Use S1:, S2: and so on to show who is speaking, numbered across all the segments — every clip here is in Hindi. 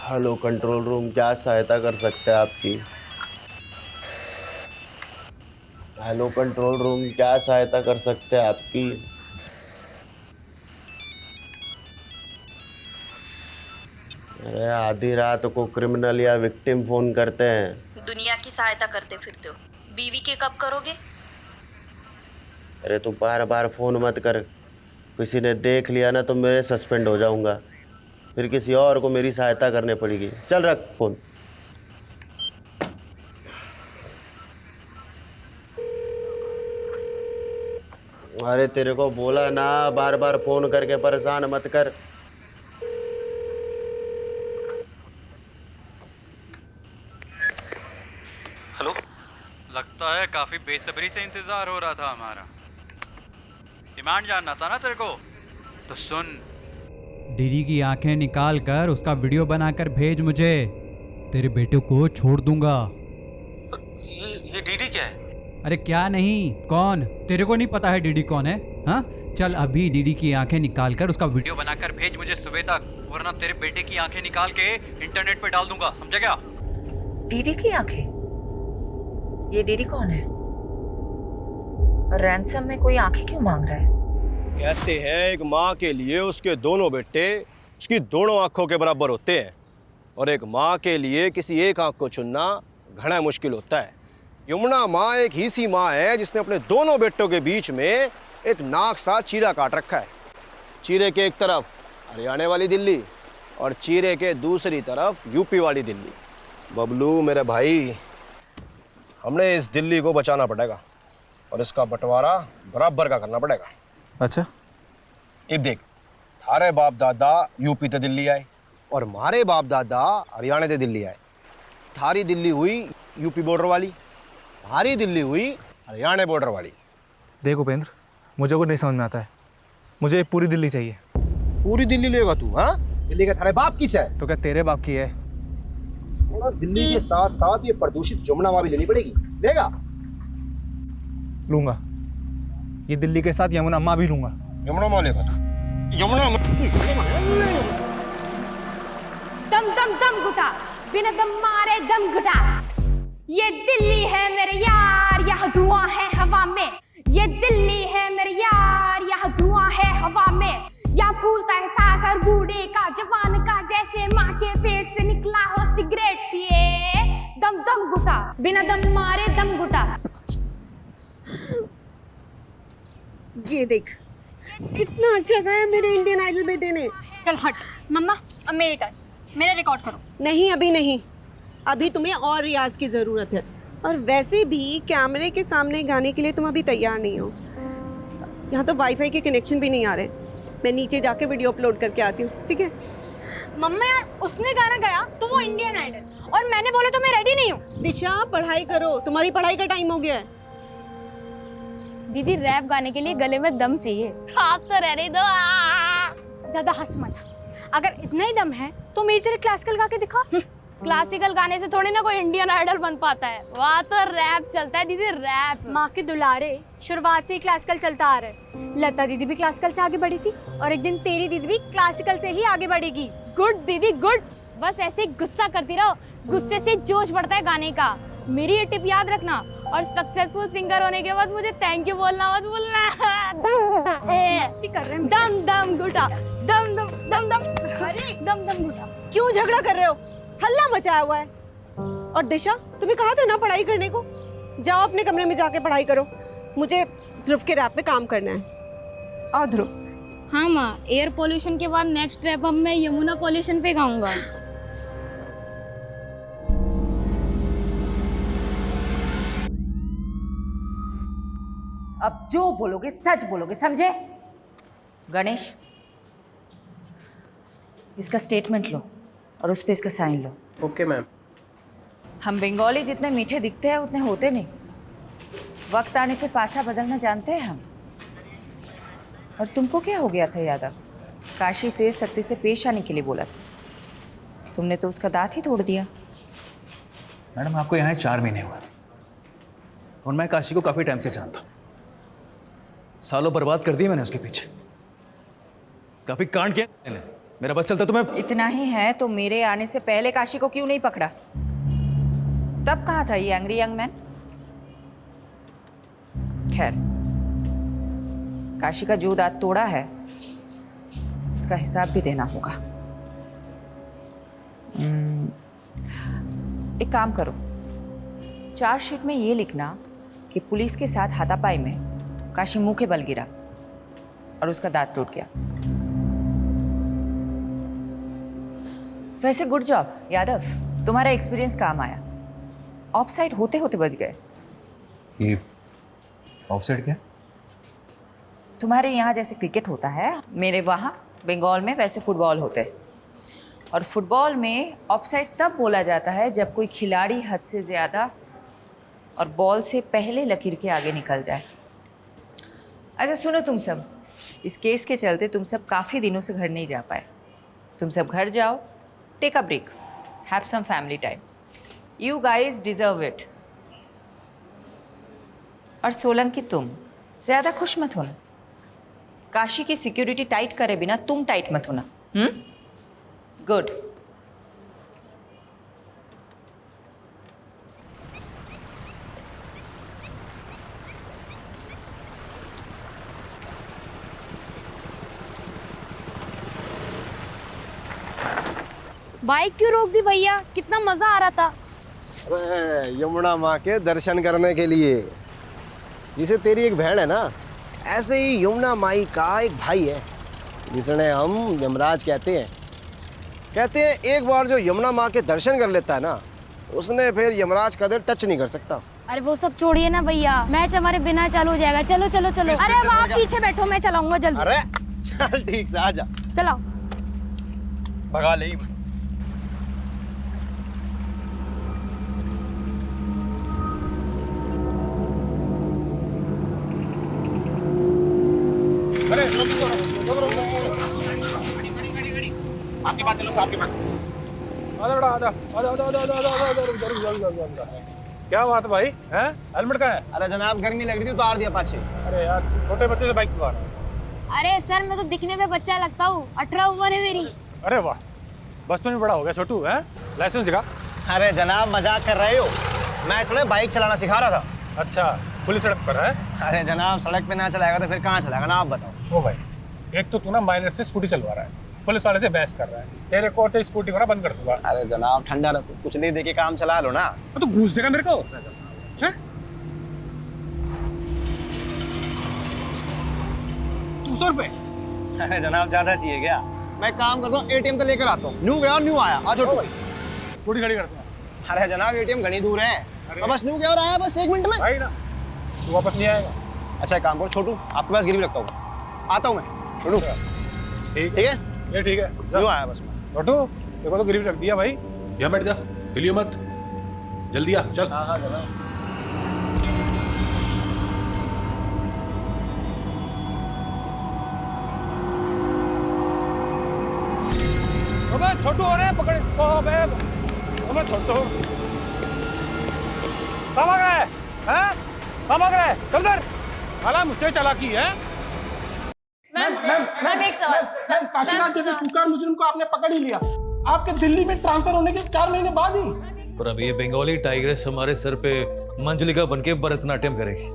S1: हेलो कंट्रोल रूम, क्या सहायता कर सकते हैं आपकी? हेलो कंट्रोल रूम, क्या सहायता कर सकते हैं आपकी? अरे आधी रात को क्रिमिनल या विक्टिम फोन करते हैं।
S2: दुनिया की सहायता करते फिरते हो। बीवी के कब करोगे?
S1: अरे तू बार बार फोन मत कर। किसी ने देख लिया ना तो मैं सस्पेंड हो जाऊंगा। फिर किसी और को मेरी सहायता करनी पड़ेगी। चल रख फोन। अरे तेरे को बोला ना, बार बार फोन करके परेशान मत कर।
S3: हेलो। लगता है काफी बेसब्री से इंतजार हो रहा था हमारा। डिमांड जानना था ना तेरे को, तो सुन।
S4: डीडी की आंखें निकाल कर उसका वीडियो बनाकर भेज मुझे। तेरे बेटे को छोड़ दूंगा।
S3: ये डीडी क्या है?
S4: अरे क्या नहीं, कौन? तेरे को नहीं पता है डीडी कौन है? हाँ, चल अभी डीडी की आंखें निकाल कर उसका वीडियो बनाकर भेज मुझे सुबह तक, वरना तेरे बेटे की आंखें निकाल के इंटरनेट पे डाल दूंगा, समझा क्या?
S2: डीडी की आंखें? ये डीडी कौन है? और रैंसम में कोई आंखें क्यों मांग रहा है?
S5: कहते हैं एक माँ के लिए उसके दोनों बेटे उसकी दोनों आंखों के बराबर होते हैं, और एक माँ के लिए किसी एक आंख को चुनना घना मुश्किल होता है। यमुना माँ एक ही सी माँ है जिसने अपने दोनों बेटों के बीच में एक नाक सा चीरा काट रखा है। चीरे के एक तरफ हरियाणा वाली दिल्ली और चीरे के दूसरी तरफ यूपी वाली दिल्ली। बबलू मेरे भाई, हमने इस दिल्ली को बचाना पड़ेगा और इसका बंटवारा बराबर का करना पड़ेगा।
S6: अच्छा,
S5: अब देख, थारे बाप दादा यूपी ते दिल्ली आए और मारे बाप दादा हरियाणा ते दिल्ली आए। थारी दिल्ली हुई यूपी बॉर्डर वाली, हमारी दिल्ली हुई हरियाणा बॉर्डर वाली।
S6: देख उपेंद्र, मुझे कुछ नहीं समझ में आता है। मुझे पूरी दिल्ली चाहिए।
S5: पूरी दिल्ली लेगा तू? हाँ, दिल्ली का थारे बाप किस है?
S6: तो क्या तेरे बाप की है?
S5: थोड़ा दिल्ली के साथ साथ ये प्रदूषित जमुना माँ भी लेनी पड़ेगी। लेगा?
S6: लूंगा। ये दिल्ली के साथ यमुना माँ भी लूंगा।
S5: यमुना माँ लेगा तू? यमुना
S7: दम दम दम घुटा, बिना दम मारे दम घुटा। ये दिल्ली है मेरे यार, यहाँ धुआं है हवा में। ये दिल्ली है मेरे यार, यहाँ धुआं है हवा में। यहाँ फूलता है सांस हर बूढ़े का, जवान का, जैसे माँ के पेट से निकला हो सिगरेट पिए। दम दम घुटा, बिना दम मारे दम घुटा।
S8: ये देख, कितना अच्छा गाया मेरे इंडियन आइडल बेटे ने।
S7: चल हट मम्मा, अब मेरी टर्न, मेरा रिकॉर्ड करो।
S8: नहीं, अभी नहीं, अभी तुम्हें और रियाज की ज़रूरत है। और वैसे भी कैमरे के सामने गाने के लिए तुम अभी तैयार नहीं हो। यहाँ तो वाईफाई के कनेक्शन भी नहीं आ रहे। मैं नीचे जाके वीडियो अपलोड करके आती हूँ, ठीक है?
S7: मम्मा यार, उसने गाना गाया तो वो इंडियन आइडल, और मैंने बोला तो मैं रेडी नहीं हूँ।
S8: दिशा, पढ़ाई करो, तुम्हारी पढ़ाई का टाइम हो गया है।
S7: दीदी, रैप गाने के लिए गले में दम चाहिए। आप तो रहने दो। ज्यादा हंस मत। अगर इतना ही दम है तो मेरी तरह क्लासिकल गा के दिखा। क्लासिकल गाने से थोड़ी ना कोई इंडियन आइडल बन पाता है। वहाँ तो रैप चलता है दीदी, रैप। माँ के दुलारे, शुरुआत से ही क्लासिकल चलता आ रहा है। लता दीदी भी क्लासिकल से आगे बढ़ी थी, और एक दिन तेरी दीदी भी क्लासिकल से ही आगे बढ़ेगी। गुड दीदी, गुड। बस ऐसे ही गुस्सा करती रहो, गुस्से से जोश बढ़ता है गाने का। मेरी ये टिप याद रखना, और सक्सेसफुल सिंगर होने के बाद मुझे थैंक यू बोलना मत भूलना। मस्ती कर रहे हैं। दम दम घुटा, दम दम दम दम, अरे दम दम घुटा।
S8: क्यों झगड़ा कर रहे हो? हल्ला मचाया हुआ है। और दिशा, तुम्हें कहा था ना पढ़ाई करने को। जाओ अपने कमरे में जाके पढ़ाई करो। मुझे ध्रुव के रैप पे काम करना है। आओ ध्रुव।
S7: हाँ माँ, एयर पोल्यूशन के बाद नेक्स्ट रैप अब मैं यमुना पोल्यूशन पे गाऊंगा।
S2: अब जो बोलोगे सच बोलोगे, समझे? गणेश, इसका स्टेटमेंट लो और उस पे इसका साइन लो।
S5: Okay ma'am.
S2: हम बंगाली जितने मीठे दिखते हैं उतने होते नहीं। वक्त आने पे पासा बदलना जानते हैं हम। और तुमको क्या हो गया था यादव? काशी से सत्य से पेश आने के लिए बोला था, तुमने तो उसका दांत ही तोड़ दिया।
S3: मैडम, आपको यहाँ 4 महीने हुए और मैं काशी को काफी टाइम से जानता हूँ। सालों बर्बाद कर दिए मैंने उसके पीछे, काफी कांड किया मैंने।
S9: मेरा बस चलता तुम्हें।
S2: इतना ही है तो मेरे आने से पहले काशी को क्यों नहीं पकड़ा? तब कहाँ था ये एंग्री यंग मैन? खैर, काशी का जो दांत तोड़ा है उसका हिसाब भी देना होगा। एक काम करो, चार्जशीट में ये लिखना कि पुलिस के साथ हाथापाई में काशी मुंह के बल गिरा और उसका दांत टूट गया। वैसे गुड जॉब यादव, तुम्हारा एक्सपीरियंस काम आया। ऑफसाइड होते होते बच गए।
S9: ये ऑफसाइड क्या?
S2: तुम्हारे यहाँ जैसे क्रिकेट होता है, मेरे वहाँ बंगाल में वैसे फुटबॉल होते हैं। और फुटबॉल में ऑफसाइड तब बोला जाता है जब कोई खिलाड़ी हद से ज़्यादा और बॉल से पहले लकीर के आगे निकल जाए। अच्छा सुनो तुम सब, इस केस के चलते तुम सब काफ़ी दिनों से घर नहीं जा पाए। तुम सब घर जाओ, take a break, have some family time. You guys deserve it. और सोलंकी तुम ज़्यादा खुश मत होना। काशी की सिक्योरिटी टाइट करे बिना तुम टाइट मत होना। गुड।
S7: बाइक क्यों रोक दी भैया? कितना मजा आ रहा था।
S5: अरे यमुना माँ के दर्शन करने के लिए। जिसे तेरी एक बहन है ना, ऐसे ही यमुना माई का एक भाई है जिसने हम यमराज कहते हैं। एक बार जो यमुना माँ के दर्शन कर लेता है ना, उसने फिर यमराज का दिल टच नहीं कर सकता।
S7: अरे वो सब छोड़िए ना भैया, मैच हमारे बिना चालू हो जाएगा। चलो चलो चलो। अरे अब आप पीछे बैठो, मैं चलाऊंगा जल्दी।
S5: अरे चल ठीक से आजा,
S7: चलाओ।
S5: भगा ले।
S6: क्या बात भाई हैं? हेलमेट का है?
S5: अरे जनाब गर्मी लग रही थी, उतार दिया पाछे।
S6: अरे यार, छोटे बच्चे से बाइक चला रहा है।
S7: अरे सर, मैं तो दिखने में बच्चा लगता हूँ। 18 उम्र है मेरी।
S6: अरे वाह, बस तो नहीं बड़ा हो गया छोटू है? लाइसेंस दिखा।
S5: अरे जनाब मजाक कर रहे हो, मैं थोड़ा बाइक चलाना सिखा रहा था।
S6: अच्छा, पुलिस सड़क पर है?
S5: अरे जनाब सड़क पे ना चलाएगा तो फिर कहाँ चलाएगा ना, आप बताओ।
S6: ओ भाई, एक तो तू ना माइनर से स्कूटी चलवा रहा है, पुलिस वाले से बहस कर रहा है। तेरे को तो स्कूटी को ना बंद कर दूंगा।
S5: अरे जनाब ठंडा रखो, कुछ नहीं देके काम चला लो ना।
S6: तो घूस देगा मेरे को हैं? 200 रुपए?
S5: अरे जनाब ज्यादा चाहिए क्या? मैं काम करता हूँ, एटीएम तो लेकर आता हूँ। न्यू गया और न्यू आया। आ छोटू।
S6: स्कूटी खड़ी करते हैं।
S5: अरे जनाब एटीएम घनी दूर है, तो बस न्यू गया और आया बस 1 मिनट में।
S6: भाई ना, तू वापस नहीं आएगा।
S5: अच्छा एक काम करो छोटू, आपके पास गिरवी रखता हूँ, आता हूँ मैं। छोटू
S6: ठीक
S5: है,
S6: ये ठीक है।
S5: न्यू आया बस मैं।
S6: छोटू, देखो तो गिरवी रख दिया भाई।
S10: यहाँ बैठ जा, हिलियो मत, जल्दी आ, चल।
S6: हाँ जनाब। अबे छोटू, अरे पकड़ इसको। अबे छोटू, कहाँ भाग रहा है? हैं? कहाँ भाग रहा है? चल इधर। साला मुझसे चालाकी है।
S7: मैम एक सवाल।
S11: काशीनाथ जैसे कुकर मुजरिम को आपने पकड़ ही लिया, आपके दिल्ली में ट्रांसफर होने के 4 महीने बाद ही।
S9: पर अब ये बंगाली टाइग्रेस हमारे सर पे मंजलिका बनके भरतनाट्यम करेगी।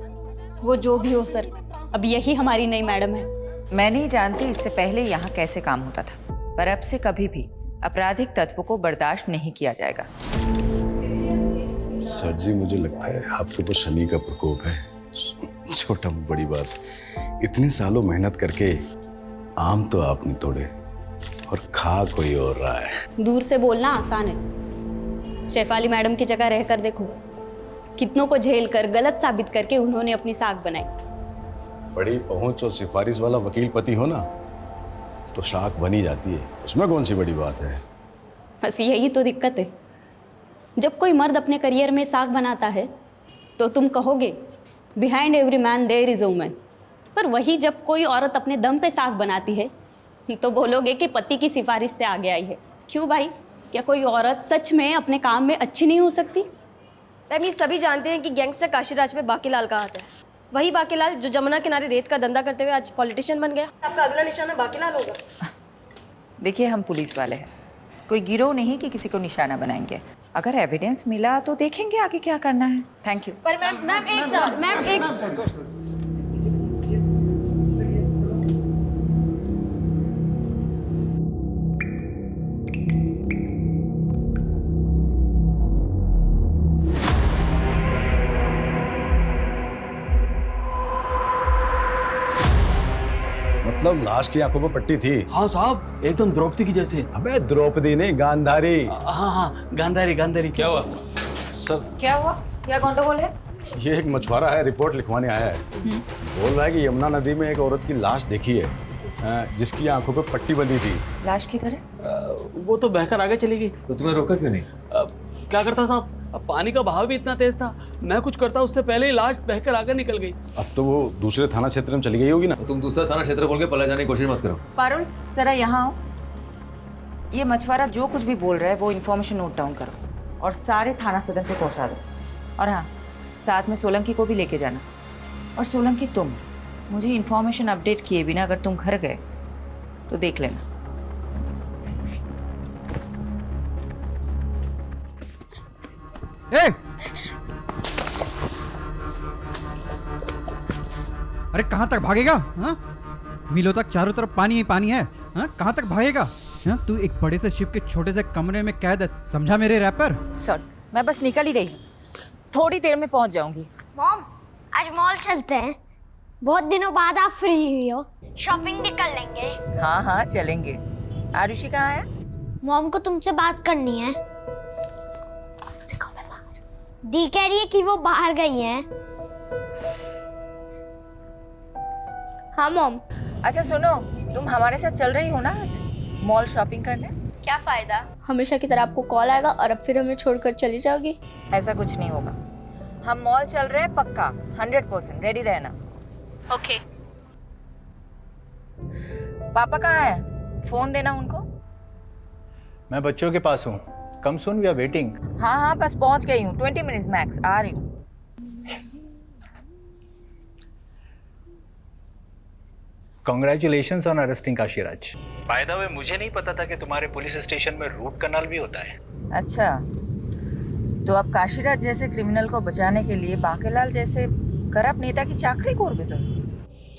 S7: वो जो भी हो सर, अब यही हमारी नई मैडम है।
S2: मैं नहीं जानती इससे पहले यहाँ कैसे काम होता था, पर अब से कभी भी आपराधिक तत्वों को बर्दाश्त नहीं किया जाएगा।
S10: सर जी, मुझे लगता है आपके ऊपर शनि का प्रकोप है। छोटा बड़ी बात, इतने सालों मेहनत करके आम तो आपने तोड़े और खा कोई और रहा है।
S7: दूर से बोलना आसान है, शेफाली मैडम की जगह रहकर देखो। कितनों को झेल कर गलत साबित करके उन्होंने अपनी साख बनाई।
S10: बड़ी पहुंच और सिफारिश वाला वकील पति हो ना, तो शाख बनी जाती है, उसमें कौन सी बड़ी बात है।
S7: बस यही तो दिक्कत है। जब कोई मर्द अपने करियर में साख बनाता है तो तुम कहोगे behind every man there is a woman, पर वही जब कोई औरत अपने दम पे साख बनाती है तो बोलोगे कि पति की सिफारिश से आगे आई है। क्यों भाई, क्या कोई औरत सच में अपने काम में अच्छी नहीं हो सकती?
S12: मैम ये सभी जानते हैं कि गैंगस्टर काशीराज में बाकीलाल का हाथ है। वही बाकीलाल जो जमुना किनारे रेत का धंधा करते हुए आज पॉलिटिशियन बन गया। आपका अगला निशाना बाकीलाल होगा।
S2: देखिए हम पुलिस वाले हैं, कोई गिरोह नहीं कि किसी को निशाना बनाएंगे। अगर एविडेंस मिला तो देखेंगे आगे क्या करना है। Thank you.
S12: पर मैम एक
S10: मतलब लाश की आंखों पर पट्टी थी?
S11: हाँ साहब, एकदम द्रौपदी की जैसे।
S10: अबे द्रौपदी नहीं, गांधारी।
S11: हाँ, गांधारी। क्या हुआ
S10: सर?
S2: क्या हुआ? क्या गंडगोल है?
S10: ये एक मछुआरा है, रिपोर्ट लिखवाने आया है। बोल रहा है कि यमुना नदी में एक औरत की लाश देखी है जिसकी आंखों पर पट्टी बंधी थी।
S2: लाश की तरह?
S11: वो तो बहकर आगे चली गई।
S9: तो तुम्हें रोका क्यों नहीं?
S11: क्या करता था? अब पानी का बहाव भी इतना तेज था, मैं कुछ करता उससे पहले ही लाश बहकर आगे निकल गई।
S10: अब तो वो दूसरे थाना क्षेत्र में चली गई होगी ना?
S9: तो तुम दूसरा थाना क्षेत्र बोल के पला जाने की कोशिश मत करो।
S2: पारुल जरा यहाँ आओ। ये मछुआरा जो कुछ भी बोल रहा है वो इन्फॉर्मेशन नोट डाउन करो और सारे थाना सदन पे पहुंचा दो। और हाँ, साथ में सोलंकी को भी लेके जाना। और सोलंकी तुम मुझे इन्फॉर्मेशन अपडेट किए बिना अगर तुम घर गए तो देख लेना।
S4: ए! अरे कहाँ तक भागेगा? हाँ? मीलों तक चारों तरफ पानी ही पानी है। हाँ? कहाँ तक भागेगा? हाँ? तू एक बड़े से शिप के छोटे से कमरे में कैद है, समझा मेरे रैपर?
S2: सर, मैं बस निकल ही रही हूँ, थोड़ी देर में पहुँच जाऊंगी।
S7: मॉम, आज मॉल चलते हैं। बहुत दिनों बाद आप फ्री हुई हो, शॉपिंग भी कर लेंगे।
S2: हाँ चलेंगे। आरुषि कहाँ है?
S7: मॉम को तुमसे बात करनी है। दी कह रही है कि वो बाहर गई हैं। हाँ मॉम।
S2: अच्छा सुनो, तुम हमारे साथ चल रही हो ना आज मॉल शॉपिंग करने?
S7: क्या फायदा, हमेशा की तरह आपको कॉल आएगा और अब फिर हमें छोड़कर चली जाओगी।
S2: ऐसा कुछ नहीं होगा, हम मॉल चल रहे हैं पक्का, 100%। रेडी रहना।
S7: ओके।
S2: पापा कहाँ है? फोन देना उनको।
S13: मैं बच्चों के पास हूँ। कम सून, वी आर वेटिंग।
S2: हाँ बस पहुंच गई हूँ, 20 मिनट्स मैक्स, आ रही हूँ।
S13: Congratulations on arresting Kashiraj. By the way, मुझे नहीं पता था कि तुम्हारे पुलिस स्टेशन में रूट कनाल भी होता है।
S2: अच्छा, तो अब काशीराज जैसे क्रिमिनल को बचाने के लिए बांकेलाल जैसे करप्ट नेता की चाकरी कोर भी तुम?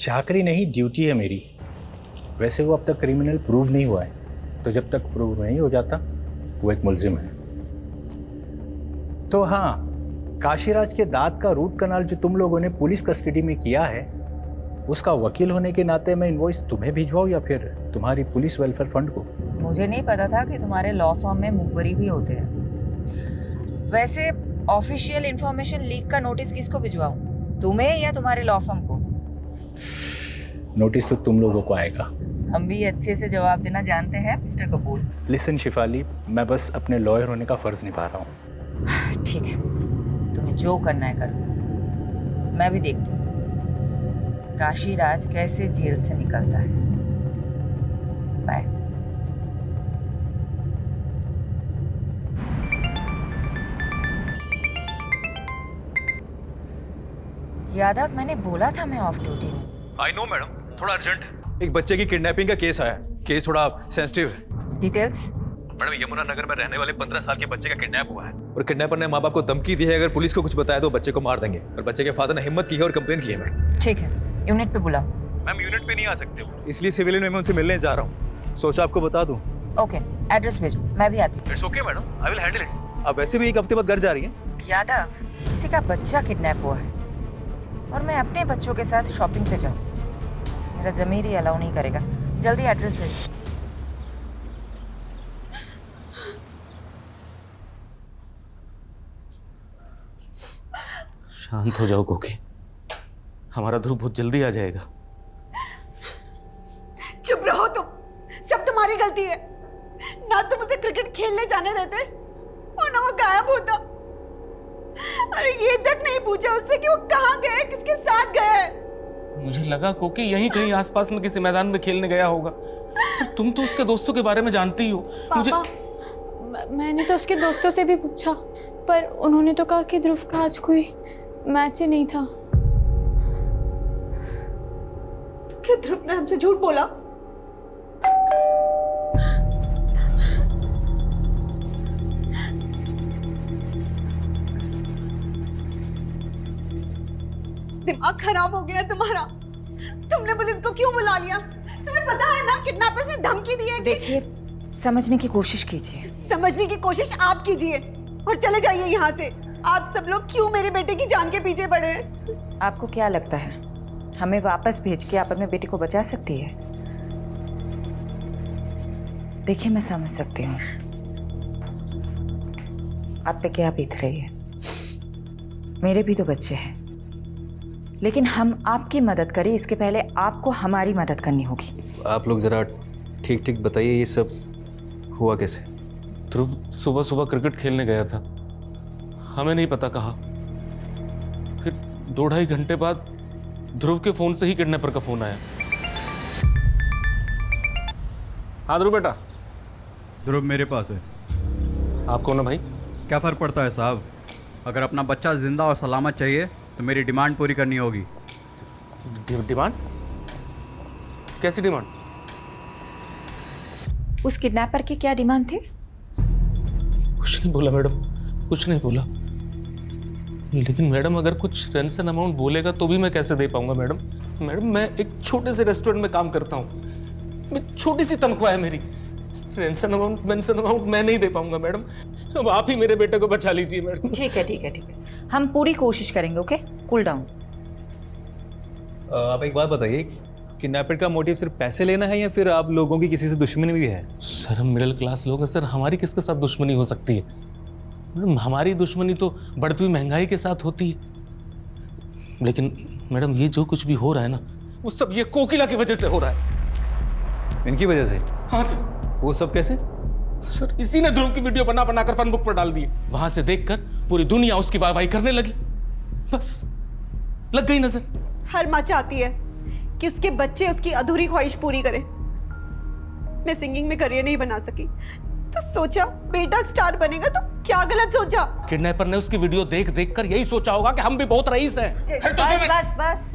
S13: चाकरी नहीं, ड्यूटी है मेरी। वैसे वो अब तक क्रिमिनल प्रूव नहीं हुआ है, तो जब तक प्रूव नहीं हो जाता वो एक मुलजिम है। तो हाँ, काशीराज के दांत का रूट कनाल जो तुम लोगों ने पुलिस कस्टडी में किया है, उसका वकील होने के नाते मैं इनवॉइस तुम्हें भिजवाऊं या फिर तुम्हारी पुलिस वेलफेयर फंड को?
S2: मुझे नहीं पता था कि तुम्हारे लॉ फर्म में मुखबरी भी होते हैं। वैसे ऑफिशियल इंफॉर्मेशन लीक का नोटिस किसको भिजवाऊं, तुम्हें या तुम्हारे लॉ फर्म को?
S13: नोटिस तो तुम लोगों को आएगा।
S2: हम भी अच्छे से जवाब देना जानते हैं मिस्टर कपूर।
S13: लिसन शिफाली, मैं बस अपने लॉयर होने का फर्ज निभा रहा हूँ।
S2: ठीक है, तुम्हें जो करना है करो, मैं भी देखती हूँ काशीराज कैसे जेल से निकलता है। बाय। यादव, मैंने बोला था मैं ऑफ ड्यूटी हूँ।
S9: आई नो मैडम, थोड़ा अर्जेंट है। एक बच्चे की किडनैपिंग का केस आया। केस थोड़ा सेंसिटिव है।
S2: डिटेल्स?
S9: मैडम, यमुना नगर में रहने वाले 15 साल के बच्चे का किडनैप हुआ है और किडनैपर ने माँ बाप को धमकी दी है अगर पुलिस को कुछ बताया तो बच्चे को मार देंगे। और बच्चे के फादर ने हिम्मत की है और कंप्लेन की है मैडम।
S2: ठीक है, यूनिट पे बुलाओ।
S9: मैम, यूनिट पे नहीं आ सकते हो, इसलिए सिविलियन में मैं उनसे मिलने जा रहा हूँ। सोचा आपको बता दूँ।
S2: ओके, एड्रेस भेजो, मैं भी आती हूँ।
S9: It's okay madam, I will handle it. आप वैसे भी एक हफ्ते बाद घर जा रही हैं।
S2: यादव, किसी का बच्चा किडनैप हुआ है और मैं अपने बच्चों के साथ शॉपिंग पे जाऊँ, मेरा ज़मीर ही अलाउ नहीं करेगा। जल्दी एड्रेस भेजो।
S1: शांत हो जाओ कोकी, हमारा ध्रुव बहुत जल्दी आ जाएगा।
S8: चुप रहो तुम, सब तुम्हारी गलती है। ना तुम उसे क्रिकेट खेलने जाने देते और ना वो गायब होता। अरे ये तक नहीं पूछा उससे कि वो कहाँ गए, किसके साथ गए।
S11: मुझे लगा कोकी यहीं कहीं आसपास में किसी मैदान में खेलने गया होगा। पर तुम तो उसके दोस्तों के बारे में जानती हो।
S7: पापा, मैंने तो उसके दोस्तों से भी पूछा, पर उन्होंने तो कहा कि ध्रुव का आज कोई मैच ही नहीं था।
S8: क्या ध्रुव ने हमसे झूठ बोला? दिमाग खराब हो गया तुम्हारा। तुमने पुलिस को क्यों बुला लिया? तुम्हें पता है ना किडनैपर से धमकी दी है कि...
S2: देखिए, समझने की कोशिश कीजिए।
S8: समझने की कोशिश आप कीजिए और चले जाइए यहाँ से। आप सब लोग क्यों मेरे बेटे की जान के पीछे पड़े हैं?
S2: आपको क्या लगता है हमें वापस भेज के आप अपने बेटे को बचा सकती है? देखिए, मैं समझ सकती हूँ आप पे क्या बीत रही है। मेरे भी तो बच्चे हैं, लेकिन हम आपकी मदद करें इसके पहले आपको हमारी मदद करनी होगी।
S9: आप लोग जरा ठीक ठीक बताइए, ये सब हुआ कैसे?
S14: ध्रुव सुबह सुबह क्रिकेट खेलने गया था, हमें नहीं पता कहा। फिर 2-2.5 घंटे बाद ध्रुव के फोन से ही किडनैपर का फोन आया। हाँ ध्रुव बेटा।
S3: ध्रुव मेरे पास है।
S14: आप कौन है भाई?
S3: क्या फ़र्क पड़ता है साहब, अगर अपना बच्चा जिंदा और सलामत चाहिए तो मेरी डिमांड पूरी करनी होगी।
S14: डिमांड? कैसी डिमांड?
S2: उस किडनैपर की क्या डिमांड थी?
S14: कुछ नहीं बोला मैडम, कुछ नहीं बोला। लेकिन मैडम अगर कुछ रेंसन अमाउंट बोलेगा तो भी मैं कैसे दे पाऊंगा मैडम? मैडम मैं एक छोटे से रेस्टोरेंट में काम करता हूँ, छोटी सी तनख्वाह है मेरी। रेंसन अमाउंट मैं नहीं दे पाऊंगा मैडम। अब आप ही मेरे बेटे को बचा लीजिए मैडम।
S2: ठीक है ठीक है ठीक है, हम पूरी कोशिश करेंगे। Okay, cool down.
S9: आप एक बात बताइए, किडनैपर का मोटिव सिर्फ पैसे लेना है या फिर आप लोगों की किसी से दुश्मनी भी है?
S14: सर हम मिडिल क्लास लोग हैं सर, हमारी किसके साथ दुश्मनी हो सकती है? मैडम हमारी दुश्मनी तो बढ़ती हुई महंगाई के साथ होती है। लेकिन मैडम ये जो कुछ भी हो रहा है ना, वो सब ये कोकिला की वजह से हो रहा है।
S9: इनकी वजह से?
S14: हाँ सर।
S9: वो सब कैसे?
S14: सर इसी ने ध्रुव की वीडियो बना बनाकर फन बुक पर डाल दी। वहां से देखकर पूरी दुनिया उसकी वाहवाही करने लगी, बस लग गई नजर।
S8: हर माँ चाहती है कि उसके बच्चे उसकी अधूरी ख्वाहिश पूरी करें। मैं सिंगिंग में करियर नहीं बना सकी तो सोचा बेटा स्टार बनेगा, तो क्या गलत सोचा?
S14: किडनैपर ने उसकी वीडियो देख देख कर यही सोचा होगा कि हम भी बहुत रईस हैं।
S2: बस बस बस,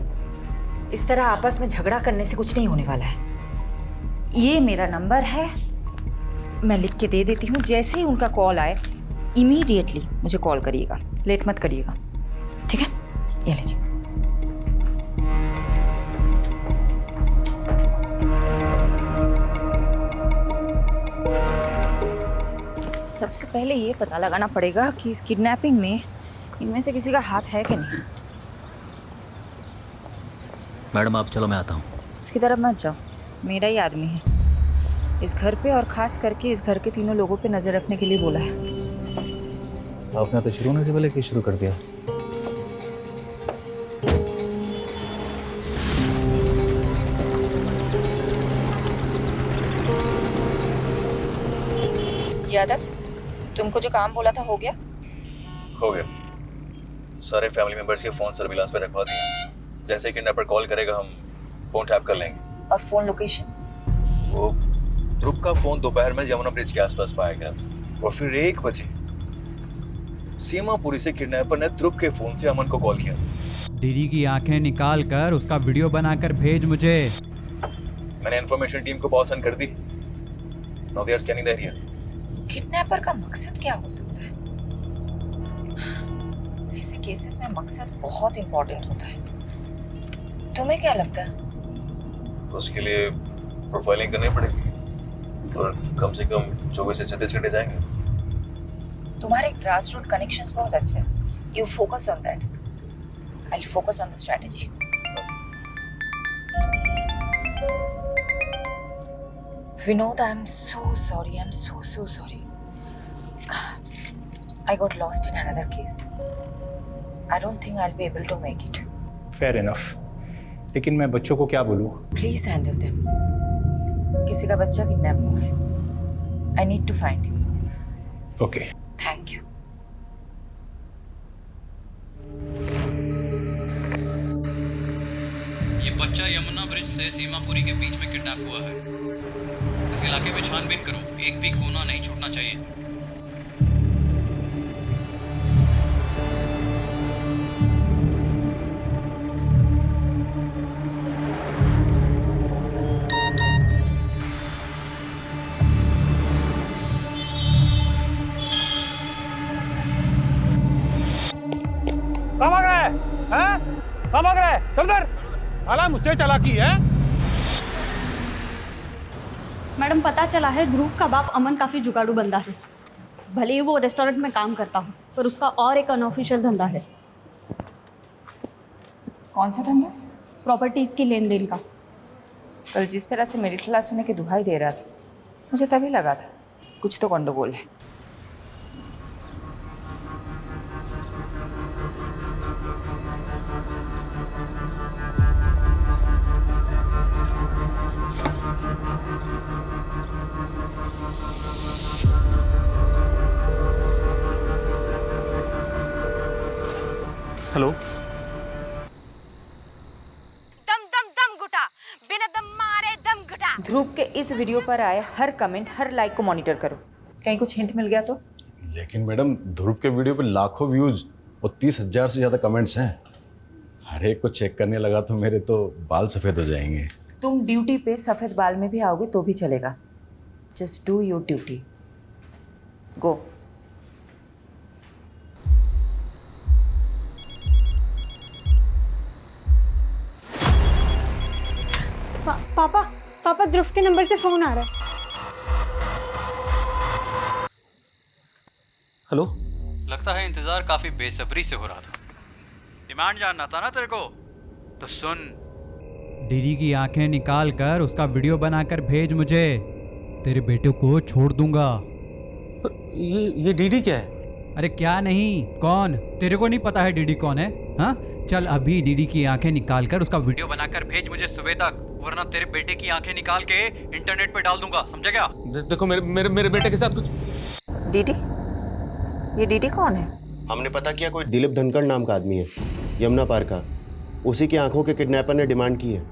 S2: इस तरह आपस में झगड़ा करने से कुछ नहीं होने वाला है। ये मेरा नंबर है, मैं लिख के दे देती हूँ। जैसे ही उनका कॉल आए इमीडिएटली मुझे कॉल करिएगा, लेट मत करिएगा, ठीक है? ये लीजिए। सबसे पहले ये पता लगाना पड़ेगा कि इस किडनैपिंग में इनमें से किसी का हाथ है कि नहीं।
S15: मैडम आप चलो, मैं आता हूँ।
S2: इसकी तरफ मत जाओ, मेरा ही आदमी है इस घर पे, और खास करके इस घर के तीनों लोगों पे नजर रखने के लिए बोला है।
S9: आपने तो शुरू होने से पहले शुरू कर दिया।
S2: यादव, तुमको जो काम बोला था हो गया?
S9: हो गया। सारे फैमिली मेंबर्स के फोन सर्विलांस पे रखवा दिए। जैसे किडनैपर कॉल करेगा हम फोन टैप कर लेंगे।
S2: और फोन लोकेशन?
S9: वो ध्रुव का फोन दोपहर में यमुना ब्रिज के आसपास पाया गया था, और फिर 1 बजे सीमापुरी से किडनैपर ने ध्रुव के फोन से अमन को कॉल किया था।
S4: डीडी की आंखें निकाल कर उसका वीडियो बनाकर भेज मुझे।
S9: मैंने इन्फॉर्मेशन टीम को पॉज कर दी। Now they are scanning the area.
S2: Kidnapper का मकसद क्या हो सकता है? ऐसे केसेस में मकसद बहुत इंपॉर्टेंट होता है। तुम्हें क्या लगता है?
S9: उसके लिए प्रोफाइलिंग करनी पड़ेगी, और कम से कम 24 से 36 घंटे जाएंगे।
S2: तुम्हारे ग्रास रूट कनेक्शंस बहुत अच्छे हैं। You focus on that, I will focus on the strategy. Vinod, I'm so sorry. I'm so sorry. I got lost in another case. I don't think I'll be able to make it.
S13: Fair enough. लेकिन मैं बच्चों को क्या बोलूँ?
S2: Please handle them. किसी का बच्चा किडनैप हुआ है. I need to find him.
S13: Okay.
S2: Thank you.
S3: ये बच्चा यमुना ब्रिज से सीमापुरी के बीच में किडनैप हुआ है। इस इलाके में छानबीन करो, एक भी कोना नहीं छूटना चाहिए।
S6: कहाँ भाग रहा है? हैं? कहाँ भाग रहा है? चल इधर। साला मुझसे चालाकी है।
S7: मैडम पता चला है ध्रुव का बाप अमन काफी जुगाड़ू बंदा है। भले ही वो रेस्टोरेंट में काम करता हो पर उसका और एक अनऑफिशियल धंधा है।
S2: कौन सा धंधा?
S7: प्रॉपर्टीज की लेन देन का।
S2: कल जिस तरह से मिडिल क्लास होने की दुहाई दे रहा था, मुझे तभी लगा था कुछ तो गंडगोल है।
S14: हेलो।
S2: दम दम दम घुटा, बिना दम मारे दम घुटा। ध्रुव के इस वीडियो पर आए हर कमेंट, हर लाइक को मॉनिटर करो। कहीं कुछ हिंट मिल गया तो?
S10: लेकिन मैडम ध्रुव के वीडियो पे लाखों व्यूज और 30,000 से ज़्यादा कमेंट्स हैं। हर एक को चेक करने लगा तो मेरे तो बाल सफ़ेद हो जाएंगे।
S2: तुम ड्यूटी पे सफ़ेद बाल में भी आओगे तो भी चलेगा। Just do your duty. Go.
S7: पापा ध्रुव के नंबर से फोन आ रहा है।
S14: हेलो।
S3: लगता है इंतजार काफी बेसब्री से हो रहा था। डिमांड जानना था ना तेरे को, तो सुन।
S4: डीडी की आंखें निकाल कर उसका वीडियो बनाकर भेज मुझे। तेरे बेटे को छोड़ दूंगा।
S14: ये डीडी क्या है?
S4: अरे क्या नहीं, कौन? तेरे को नहीं पता है डीडी कौन है? हाँ, चल अभी डीडी की आंखें निकाल कर उसका वीडियो बनाकर भेज मुझे सुबह तक, वरना तेरे बेटे की आंखें निकाल के इंटरनेट पे डाल दूंगा, समझा क्या?
S14: देखो मेरे बेटे के साथ कुछ।
S2: डीडी? ये डीडी कौन है?
S1: हमने पता किया कोई दिलीप धनखड़ नाम का आदमी है, यमुना पार का। उसी की आंखों के किडनैपर ने डिमांड की है।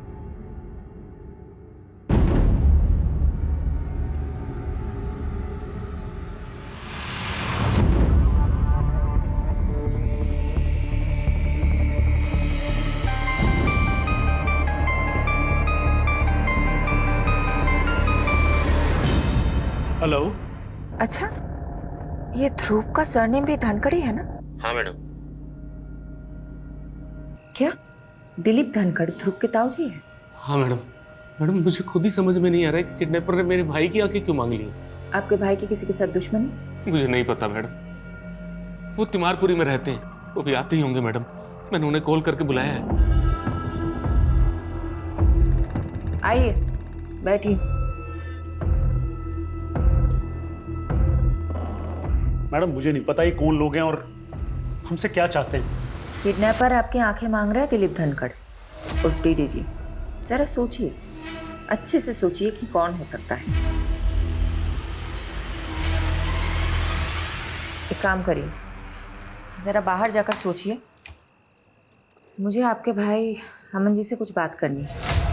S11: हेलो।
S2: अच्छा, ये ध्रुव का सरनेम भी धनखड़ ही है ना?
S1: हाँ मैडम।
S2: क्या दिलीप धनखड़ ध्रुव के ताऊजी है?
S14: हाँ मैडम मुझे खुद ही समझ में नहीं आ रहा है कि किडनैपर ने मेरे भाई की आंखें क्यों मांग ली।
S2: आपके भाई की किसी के साथ दुश्मनी?
S14: मुझे नहीं पता मैडम। वो तिमारपुरी में रहते हैं, वो भी आते ही होंगे मैडम। मैंने उन्हें कॉल करके बुलाया है।
S2: आइए बैठिए।
S11: मैडम मुझे नहीं पता ये कौन लोग हैं और हमसे क्या चाहते हैं।
S2: किडनैपर आपकी आंखें मांग रहा है दिलीप धनखड़ उर्फ डीडी जी। जरा सोचिए, अच्छे से सोचिए कि कौन हो सकता है। एक काम करिए, जरा बाहर जाकर सोचिए। मुझे आपके भाई अमन जी से कुछ बात करनी है।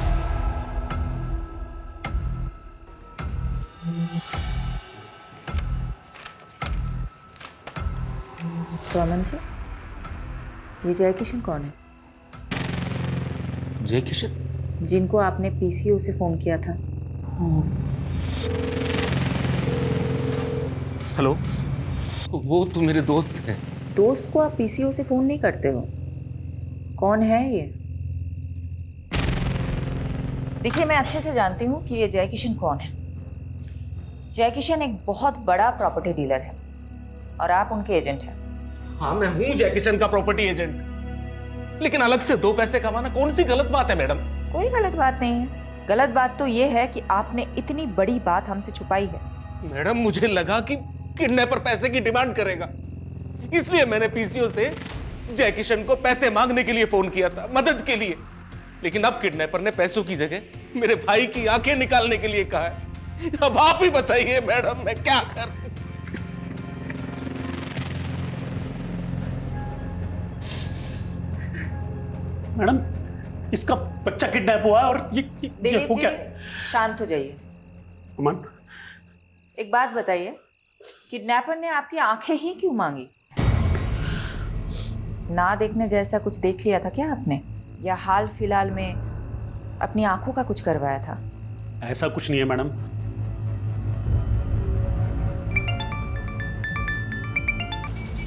S2: तो अमन जी, ये जय किशन कौन है?
S14: जय किशन?
S2: जिनको आपने पीसीओ से फोन किया था।
S14: हेलो। वो तो मेरे दोस्त हैं।
S2: दोस्त को आप पीसीओ से फोन नहीं करते हो? कौन है ये? देखिए, मैं अच्छे से जानती हूँ कि ये जय किशन कौन है। जय किशन एक बहुत बड़ा प्रॉपर्टी डीलर है और आप उनके एजेंट हैं।
S14: हाँ, मैं हूँ जय किशन का प्रॉपर्टी एजेंट, लेकिन अलग से 2 पैसे कमाना कौन सी गलत बात है मैडम?
S2: कोई गलत बात नहीं है। गलत बात तो ये है कि आपने इतनी बड़ी बात हमसे छुपाई है।
S14: मैडम मुझे लगा कि किडनैपर पैसे की डिमांड करेगा, इसलिए मैंने पीसीओ से जय किशन को पैसे मांगने के लिए फोन किया था, मदद के लिए। लेकिन अब किडनैपर ने पैसों की जगह मेरे भाई की आंखें निकालने के लिए कहा है। अब आप ही बताइए मैडम, मैं क्या करूं?
S11: मैडम इसका बच्चा किडनैप हुआ है और ये
S2: दिलीप
S11: हो
S2: जी,
S11: क्या?
S2: शांत हो जाइए।
S11: अमन,
S2: एक बात बताइए, किडनैपर ने आपकी आंखें ही क्यों मांगी? ना देखने जैसा कुछ देख लिया था क्या आपने, या हाल फिलहाल में अपनी आंखों का कुछ करवाया था?
S11: ऐसा कुछ नहीं है मैडम।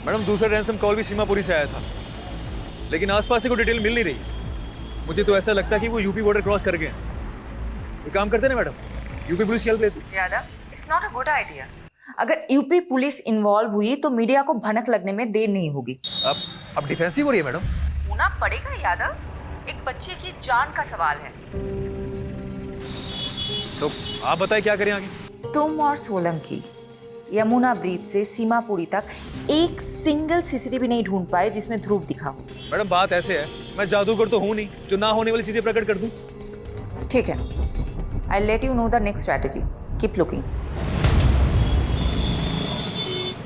S9: मैडम दूसरा रैंसम कॉल भी सीमापुरी से आया था। लेकिन आसपास से कोई डिटेल मिल नहीं रही। मुझे तो ऐसा लगता है कि वो यूपी बॉर्डर क्रॉस कर गए हैं। एक काम करते ना मैडम, यूपी पुलिस की हेल्प लेते।
S2: Yadav, it's not a good idea. अगर यूपी पुलिस इन्वॉल्व हुई तो मीडिया को भनक लगने में देर नहीं होगी।
S9: अब डिफेंसिव हो रही है मैडम।
S2: होना पड़ेगा यादव, एक बच्चे की जान का सवाल है।
S9: तो आप बताएं क्या करें आगे?
S2: तुम और सोलंकी यमुना ब्रिज से सीमापुरी तक एक सिंगल सीसीटीवी नहीं ढूंढ पाए जिसमें ध्रुव दिखा हो।
S9: मैडम बात ऐसे है, मैं जादूगर तो हूं नहीं जो ना होने वाली चीजें प्रकट कर दूं।
S2: ठीक है, I let you know the next strategy. Keep looking.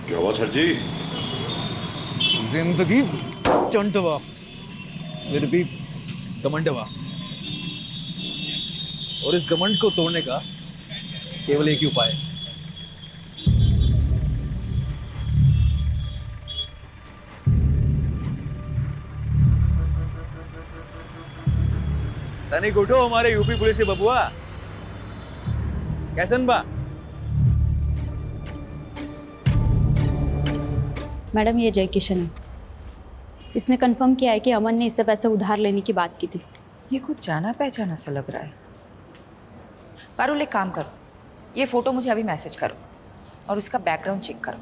S10: क्या हुआ सर जी?
S9: जिंदगी चंटवा फिर भी घमंडवा, और इस घमंड को तोड़ने का केवल एक ही उपाय है। तनिक उठो हमारे यूपी पुलिस से बबुआ। कैसन बा?
S7: मैडम ये जय किशन है। इसने कंफर्म किया है कि अमन ने इससे पैसे उधार लेने की बात की थी।
S2: ये कुछ जाना पहचाना सा लग रहा है। पारुल एक काम करो, ये फोटो मुझे अभी मैसेज करो और उसका बैकग्राउंड चेक करो।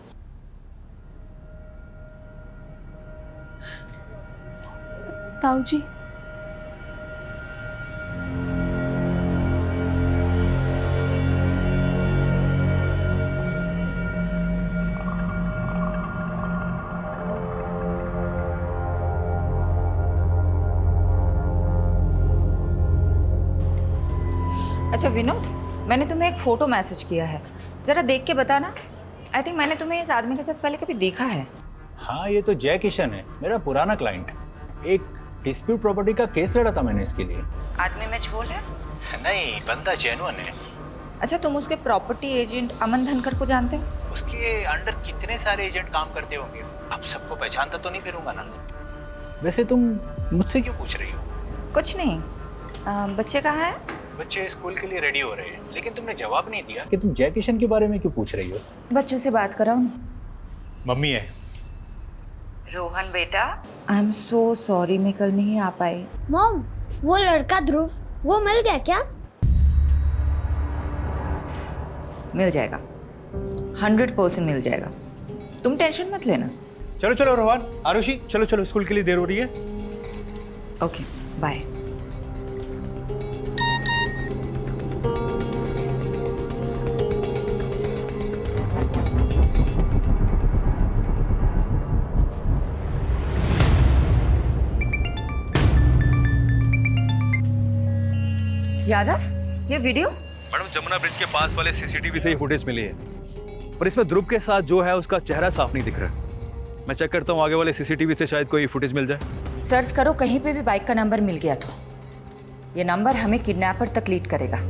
S7: ताऊ जी,
S2: अच्छा विनोद, मैंने तुम्हें एक फ़ोटो मैसेज किया है, ज़रा देख के बताना। आई थिंक मैंने तुम्हें इस आदमी के साथ पहले कभी देखा है।
S13: हाँ, ये तो जय किशन है, मेरा पुराना क्लाइंट है। एक डिस्प्यूट प्रॉपर्टी का केस लड़ा था मैंने इसके लिए।
S2: आदमी में झोल है?
S13: नहीं, बंदा जेन्युइन है।
S2: अच्छा, तुम उसके प्रॉपर्टी एजेंट अमन धनकर को जानते हो?
S13: उसके अंडर कितने सारे एजेंट काम करते होंगे, अब सबको पहचानता तो नहीं फिरूंगा ना। वैसे तुम मुझसे क्यों पूछ रही हो?
S2: कुछ नहीं। बच्चे कहाँ हैं?
S13: बच्चे स्कूल के लिए रेडी हो रहे हैं, लेकिन तुमने जवाब नहीं दिया कि तुम जय किशन के बारे में क्यों पूछ रही हो।
S2: बच्चों से बात कराओ ना।
S13: मम्मी है।
S2: रोहन बेटा, आई एम सो सॉरी, मैं कल नहीं आ पाई।
S16: मॉम, वो लड़का ध्रुव, वो मिल गया क्या?
S2: मिल जाएगा, 100% मिल जाएगा, तुम टेंशन मत लेना।
S13: चलो चलो रोहन, आरुषि, चलो चलो, स्कूल के लिए देर हो रही है।
S2: Okay, bye. यादव, ये वीडियो?
S9: मैडम जमुना ब्रिज के पास वाले सीसीटीवी से ही फुटेज मिली है, पर इसमें ध्रुव के साथ जो है उसका चेहरा साफ नहीं दिख रहा। मैं चेक करता हूँ आगे वाले सीसीटीवी से शायद कोई फुटेज मिल जाए।
S2: सर्च करो, कहीं पे भी बाइक का नंबर मिल गया तो ये नंबर हमें किडनैपर तक लीड करेगा।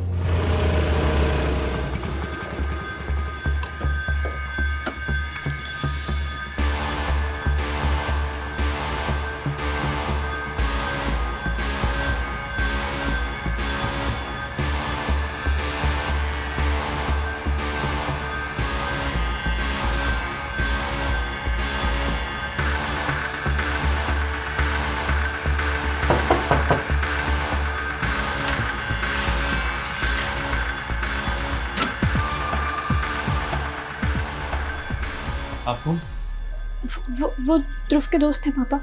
S5: आपको
S7: वो ध्रुव के दोस्त हैं पापा।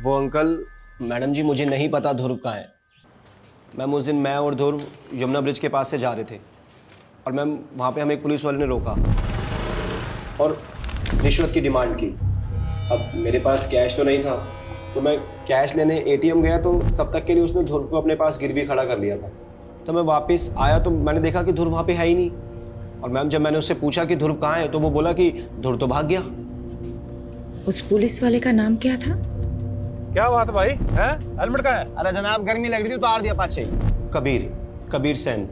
S5: वो अंकल, मैडम जी मुझे नहीं पता ध्रुव कहाँ है। मैम उस दिन मैं और ध्रुव यमुना ब्रिज के पास से जा रहे थे और मैम वहाँ पे हमें एक पुलिस वाले ने रोका और रिश्वत की डिमांड की। अब मेरे पास कैश तो नहीं था, तो मैं कैश लेने एटीएम गया, तो तब तक के लिए उसने ध्रुव को अपने पास गिरवी खड़ा कर लिया था। तो मैं वापस आया तो मैंने देखा कि ध्रुव वहाँ पे है ही नहीं। और मैम जब मैंने उससे पूछा कि ध्रुव कहाँ है, तो वो बोला कि ध्रुव तो भाग गया।
S2: उस पुलिस वाले का नाम क्या था?
S6: क्या बात भाई, हैं? हेलमेट कहाँ है?
S5: अरे जनाब गर्मी लग रही थी, उतार दिया पाछे ही। कबीर सेन।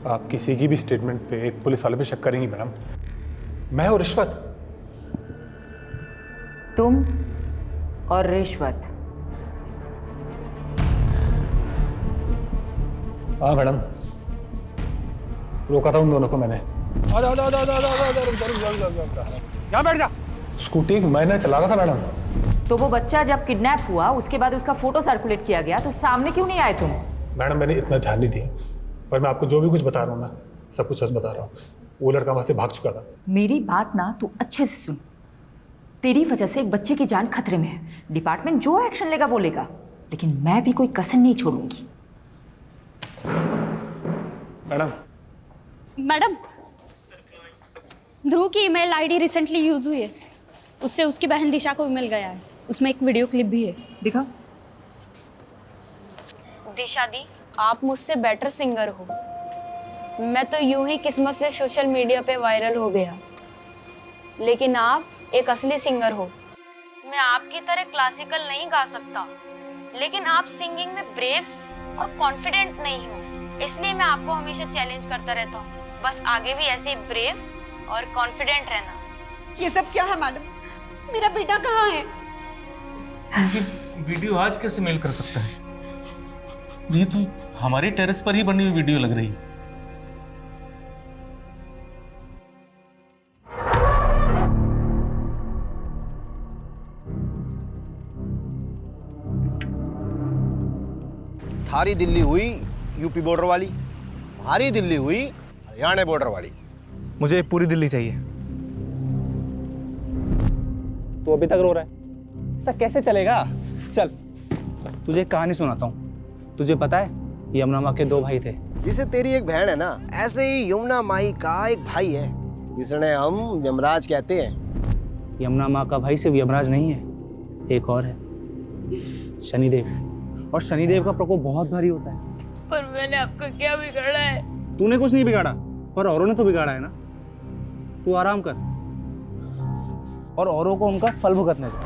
S6: आप किसी की भी स्टेटमेंट पे एक पुलिस वाले पे शक करेंगी मैडम? मैं और रिश्वत?
S2: तुम और रिश्वत?
S6: हाँ मैडम, रोका था उन दोनों को मैंने। यहाँ बैठ जा। स्कूटी मैंने चला रहा था मैडम।
S2: तो वो बच्चा जब किडनैप हुआ उसके बाद उसका फोटो सर्कुलेट किया गया, तो सामने क्यों नहीं आए तुम?
S6: मैडम मैंने इतना ध्यान नहीं दिया, पर मैं आपको जो भी कुछ बता रहा हूँ ना, सब कुछ सच बता रहा हूँ। वो लड़का वहाँ से भाग चुका था।
S2: मेरी बात ना तू अच्छे से सुन। तेरी वजह से एक बच्चे की जान खतरे में है। डिपार्टमेंट जो एक्शन लेगा वो लेगा, लेकिन मैं भी कोई कसर नहीं छोड़ूंगी।
S7: मैडम, ध्रुव की ईमेल आईडी रिसेंटली यूज हुई है, उससे उसकी बहन दिशा को भी मिल गया है। उसमें एक वीडियो क्लिप भी है, दिखाओ।
S12: दिशा दी, आप मुझसे बेटर सिंगर हो। मैं तो यूं ही किस्मत से सोशल मीडिया पे वायरल हो गया, लेकिन आप एक असली सिंगर हो। मैं आपकी तरह क्लासिकल नहीं गा सकता, लेकिन आप सिंगिंग में ब्रेव और कॉन्फिडेंट नहीं हो, इसलिए मैं आपको हमेशा चैलेंज करता रहता हूँ। बस आगे भी ऐसे ब्रेव और कॉन्फिडेंट रहना।
S8: ये सब क्या है मैडम? मेरा बेटा कहाँ है?
S14: वीडियो आज कैसे मेल कर सकता है? ये तो हमारी टेरेस पर ही बनी हुई वीडियो लग रही है।
S5: थारी दिल्ली हुई यूपी बॉर्डर वाली, हमारी दिल्ली हुई हरियाणा बॉर्डर वाली।
S11: मुझे पूरी दिल्ली चाहिए। तू अभी तक रो रहा है, ऐसा कैसे चलेगा? चल तुझे एक कहानी सुनाता हूँ। तुझे पता है यमुना माँ के 2 भाई थे।
S5: जिसे तेरी एक बहन है ना, ऐसे ही यमुना माई का एक भाई है जिसने हम यमराज कहते हैं।
S11: यमुना माँ का भाई सिर्फ यमराज नहीं है, एक और है, शनिदेव। और शनिदेव का प्रकोप बहुत भारी होता है।
S12: पर मैंने आपको क्या बिगाड़ा है?
S11: तूने कुछ नहीं बिगाड़ा, पर औरों ने तो बिगाड़ा है ना। तू आराम कर और औरों को उनका फल भुगतने दे।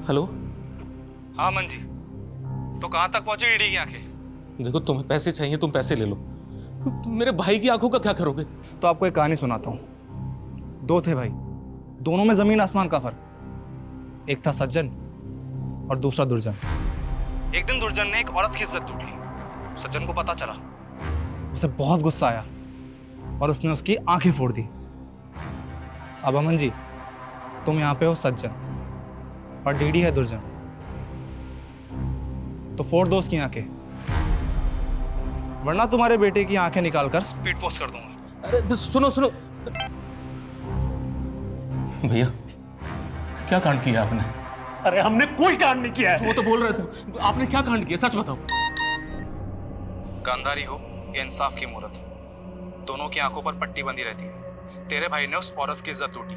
S14: हेलो।
S6: हाँ मंजी, तो कहाँ तक पहुंची ईडी की आंखें?
S14: देखो, तुम्हें पैसे चाहिए, तुम पैसे ले लो। मेरे भाई की आंखों का क्या करोगे?
S11: तो आपको एक कहानी सुनाता हूँ। 2 थे भाई, दोनों में जमीन आसमान का फर्क। एक था सज्जन और दूसरा दुर्जन। एक दिन दुर्जन ने एक औरत की इज्जत लूट ली। सज्जन को पता चला, उसे बहुत गुस्सा आया और उसने उसकी आंखें फोड़ दी। अब अमन जी, तुम यहाँ पे हो सज्जन और डीडी है दुर्जन, तो फोड़ दो उसकी आंखें, वरना तुम्हारे बेटे की आंखें निकालकर स्पीड पोस्ट कर दूंगा।
S14: अरे सुनो सुनो भैया, क्या कांड किया आपने?
S11: अरे हमने कोई कांड नहीं किया है।
S14: वो तो बोल रहे थे, आपने क्या कांड किया? सच बताओ।
S6: गांधारी हो या इंसाफ की मूरत, दोनों की आंखों पर पट्टी बंधी रहती है। तेरे भाई ने उस औरत की इज्जत लूटी,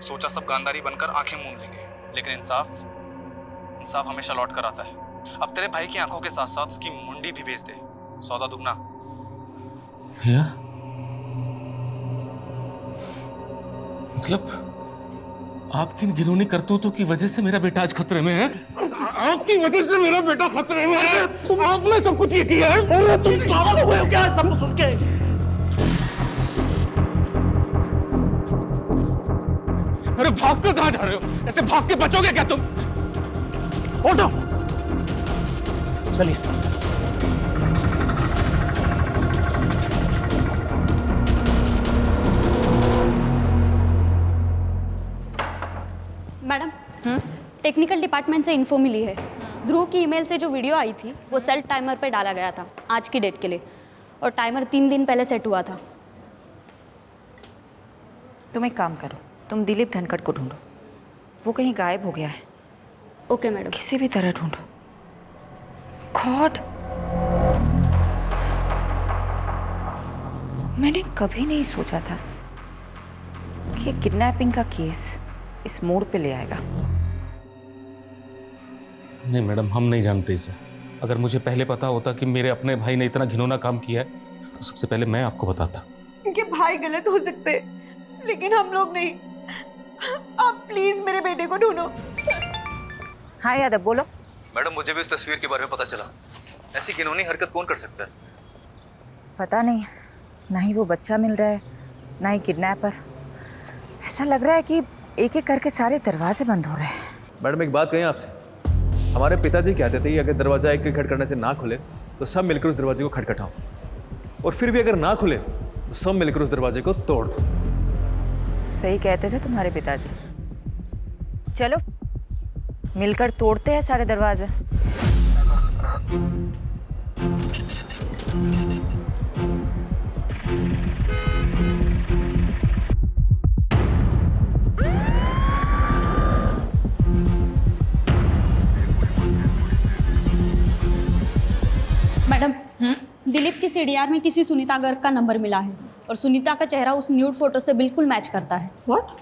S6: सोचा सब गांधारी बनकर आंखें मूंद लेंगे, लेकिन इंसाफ हमेशा लौट कर आता है। अब तेरे भाई की आंखों के साथ साथ उसकी मुंडी भी बेच दे, सौदा दुगना।
S14: भैया, मतलब आपकी इन घिनौनी करतूतों की वजह से मेरा बेटा आज खतरे में है?
S11: आपकी वजह से मेरा बेटा खतरे में है। तुम आपने सब कुछ ये किया है। अरे तुम पागल हुए हो क्या सब कुछ सुन के?
S14: अरे भाग कर कहां जा रहे हो? ऐसे भाग के बचोगे क्या तुम?
S11: उठो, चलिए।
S7: मैडम, टेक्निकल डिपार्टमेंट से इन्फो मिली है। ध्रुव की ईमेल से जो वीडियो आई थी वो सेट टाइमर पे डाला गया था आज की डेट के लिए, और टाइमर 3 दिन पहले सेट हुआ था।
S2: तुम एक काम करो, तुम दिलीप धनखड़ को ढूंढो, वो कहीं गायब हो गया है।
S7: Okay madam.
S2: किसी भी तरह ढूंढो। गॉड, मैंने कभी नहीं सोचा था कि किडनैपिंग का केस इस मोड़ पे ले आएगा।
S14: नहीं मैडम, हम नहीं जानते इसे। अगर मुझे पहले पता होता कि मेरे अपने भाई ने इतना घिनौना काम किया है तो सबसे पहले मैं आपको बताता।
S8: उनके भाई गलत हो सकते, लेकिन हम लोग नहीं। आप प्लीज मेरे बेटे को ढूंढो।
S2: हाँ यादव, बोलो।
S9: मैडम, मुझे भी इस तस्वीर के बारे में पता चला। ऐसी घिनौनी हरकत कौन कर सकता है?
S2: पता नहीं, ना ही वो बच्चा मिल रहा है, ना ही किडनैपर। ऐसा लग रहा है कि एक एक करके सारे दरवाजे बंद हो रहे हैं।
S9: मैडम, एक बात कहें आपसे। हमारे पिताजी कहते थे कि अगर दरवाजा एक एक खटखटाने से ना खुले तो सब मिलकर उस दरवाजे को खटखटाओ, और फिर भी अगर ना खुले तो सब मिलकर उस दरवाजे को तोड़ दो।
S2: सही कहते थे तुम्हारे पिताजी। चलो मिलकर तोड़ते हैं सारे दरवाजे।
S7: मैडम, दिलीप के सीडीआर में किसी सुनीता गर्ग का नंबर मिला है और सुनीता का चेहरा उस न्यूड फोटो से बिल्कुल मैच करता है।
S2: व्हाट?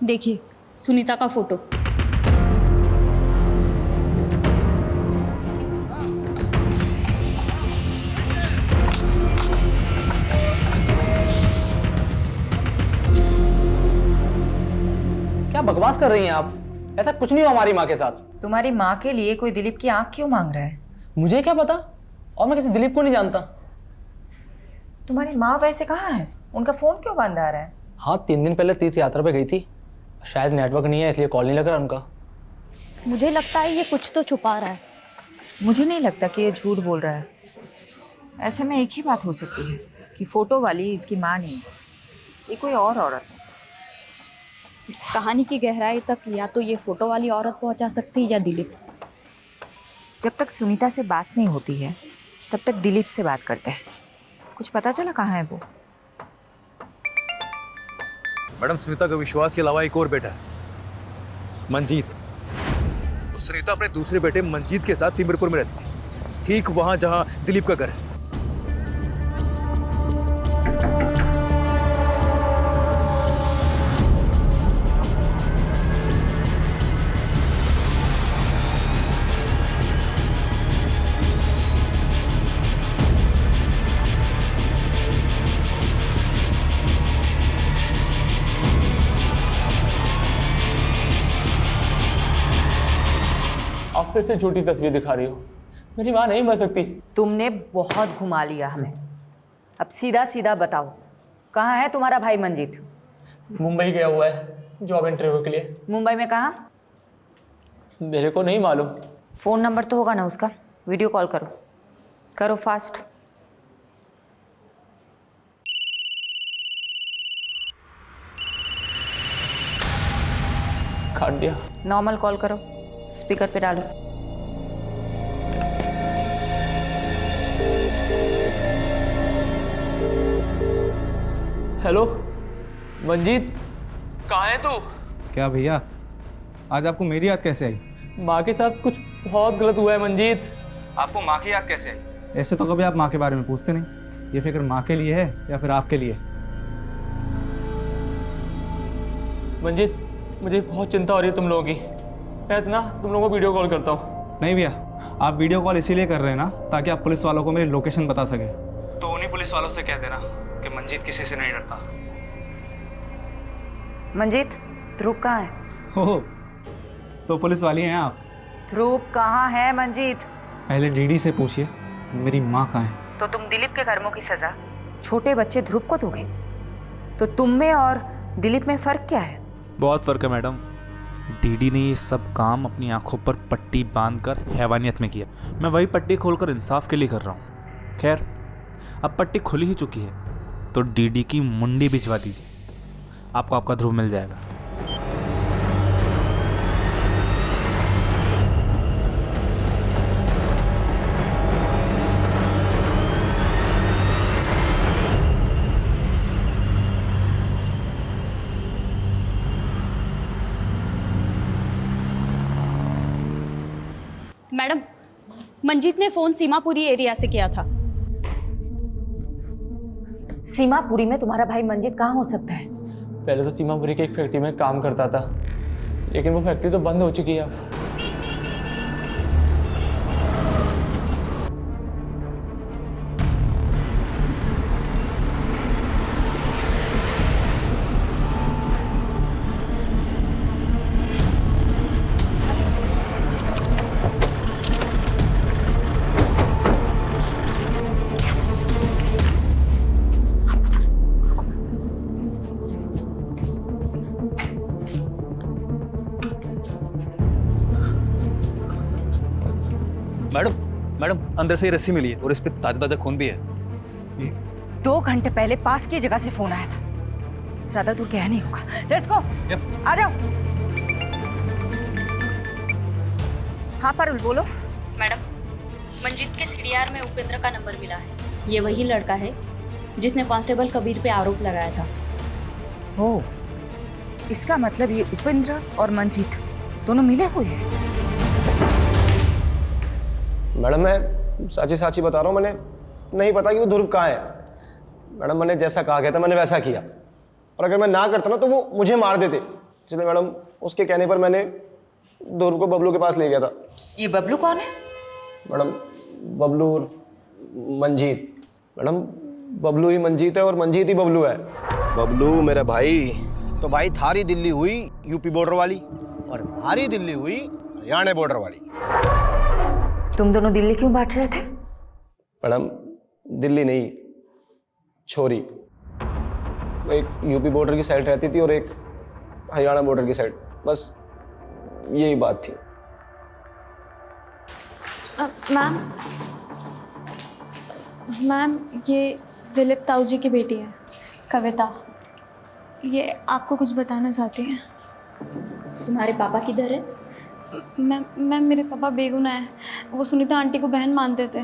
S7: देखिए सुनीता का फोटो।
S11: क्या बकवास कर रही हैं आप? ऐसा कुछ नहीं हो हमारी माँ के साथ।
S2: तुम्हारी माँ के लिए कोई दिलीप की आंख क्यों मांग रहा है?
S11: मुझे क्या पता, और मैं किसी दिलीप को नहीं जानता।
S2: तुम्हारी माँ वैसे कहाँ है? उनका फोन क्यों बंद आ रहा है?
S11: हाँ, 3 दिन पहले तीर्थ यात्रा पे गई थी, शायद नेटवर्क नहीं है इसलिए कॉल नहीं लग रहा उनका।
S7: मुझे लगता है ये कुछ तो छुपा रहा है।
S2: मुझे नहीं लगता कि ये झूठ बोल रहा है। ऐसे में एक ही बात हो सकती है कि फोटो वाली इसकी माँ नहीं है, ये कोई और औरत है।
S7: इस कहानी की गहराई तक या तो ये फोटो वाली औरत पहुंचा सकती है या दिलीप।
S2: जब तक सुनीता से बात नहीं होती है तब तक दिलीप से बात करते हैं। कुछ पता चला कहाँ है वो?
S9: मैडम, सुनीता का विश्वास के अलावा एक और बेटा है, मंजीत। तो सुनीता अपने दूसरे बेटे मंजीत के साथ तिमिरपुर में रहती थी, ठीक वहां जहां दिलीप का घर है।
S11: आप फिर से झूठी तस्वीर दिखा रही हो। मेरी माँ नहीं मर सकती।
S2: तुमने बहुत घुमा लिया हमें। अब सीधा सीधा बताओ, कहाँ है तुम्हारा भाई मंजीत?
S11: मुंबई गया हुआ है जॉब इंटरव्यू के लिए।
S2: मुंबई में कहाँ?
S11: मेरे को नहीं मालूम।
S2: फ़ोन नंबर तो होगा ना उसका? वीडियो कॉल करो, करो फास्ट।
S11: काट दिया।
S2: नॉर्मल कॉल करो, स्पीकर पे डालो।
S11: हेलो मंजीत, कहाँ है तू?
S6: क्या भैया, आज आपको मेरी याद कैसे आई?
S11: माँ के साथ कुछ बहुत गलत हुआ है मंजीत।
S6: आपको माँ की याद कैसे आई? ऐसे तो कभी आप माँ के बारे में पूछते नहीं। ये फिक्र माँ के लिए है या फिर आपके लिए?
S11: मंजीत, मुझे बहुत चिंता हो रही है तुम लोगों की। मैं इतना तुम लोगों को वीडियो कॉल करता हूँ।
S6: नहीं भैया, आप वीडियो कॉल इसीलिए कर रहे हैं ना ताकि आप पुलिस वालों को मेरी लोकेशन बता सके। तो उन्हीं पुलिस वालों से कह देना कि मंजीत किसी से नहीं डरता।
S2: मंजीत, ध्रुव कहाँ है?
S6: हो तो पुलिस वाली हैं आप?
S2: ध्रुव कहाँ है मंजीत?
S6: पहले डीडी से पूछिए मेरी माँ कहाँ है।
S2: तो तुम दिलीप के कर्मों की सजा छोटे बच्चे ध्रुव को दोगे? तो तुम में और दिलीप में फ़र्क क्या है?
S17: बहुत फ़र्क है मैडम। डीडी ने ये सब काम अपनी आंखों पर पट्टी बांधकर हैवानियत में किया। मैं वही पट्टी खोलकर इंसाफ के लिए कर रहा हूँ। खैर, अब पट्टी खुली ही चुकी है तो डीडी की मुंडी भिजवा दीजिए, आपको आपका ध्रुव मिल जाएगा।
S7: मैडम, मंजीत ने फोन सीमापुरी एरिया से किया था।
S2: सीमापुरी में तुम्हारा भाई मंजीत कहाँ हो सकता है?
S11: पहले तो सीमापुरी के एक फैक्ट्री में काम करता था, लेकिन वो फैक्ट्री तो बंद हो चुकी है अब।
S9: मैडम अंदर से ही रस्सी मिली है और इस पे ताजा ताजा खून भी है।
S2: 2 घंटे पहले पास की जगह से फोन आया था। ज्यादा दूर गया नहीं होगा। लेट्स गो, आ जाओ। हाँ पारुल बोलो।
S12: मैडम, मंजीत के सीडीआर में उपेंद्र का नंबर मिला है। ये वही लड़का है जिसने कांस्टेबल कबीर पे आरोप लगाया था।
S2: ओ, इसका मतलब ये उपेंद्र और मंजीत दोनों मिले हुए हैं।
S5: मैडम मैं साची बता रहा हूँ, मैंने नहीं पता कि वो ध्रुव कहाँ है। मैडम मैंने जैसा कहा गया था मैंने वैसा किया, और अगर मैं ना करता ना तो वो मुझे मार देते। इसलिए मैडम उसके कहने पर मैंने ध्रुव को बबलू के पास ले गया था।
S2: ये बबलू कौन है?
S5: मैडम बबलू उर्फ मंजीत। मैडम बबलू ही मंजीत है और मंजीत ही बबलू है। बबलू मेरा भाई, तो भाई थारी दिल्ली हुई यूपी बॉर्डर वाली और हमारी दिल्ली हुई हरियाणा बॉर्डर वाली।
S2: तुम दोनों दिल्ली क्यों बांट रहे थे?
S5: मैडम दिल्ली नहीं, छोरी। एक यूपी बॉर्डर की साइड रहती थी और एक हरियाणा बॉर्डर की साइड, बस यही बात थी।
S7: मैम ये दिलीप ताऊ जी की बेटी है, कविता। ये आपको कुछ बताना चाहती हैं।
S12: तुम्हारे पापा किधर है?
S7: मैम मेरे पापा बेगुनाह है। वो सुनीता आंटी को बहन मानते थे।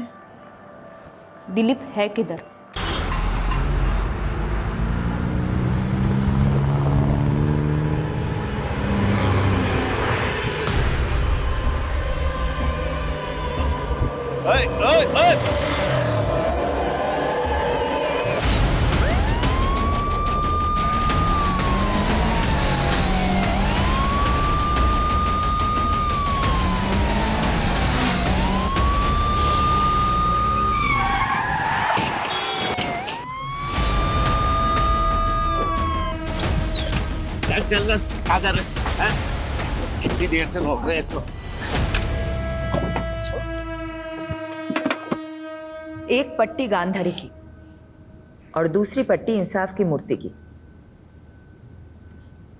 S2: दिलीप है किधर?
S18: चल क्या कर रहे हैं? कितनी देर से रोक रहे हैं इसको?
S2: एक पट्टी गांधारी की और दूसरी पट्टी इंसाफ की मूर्ति की।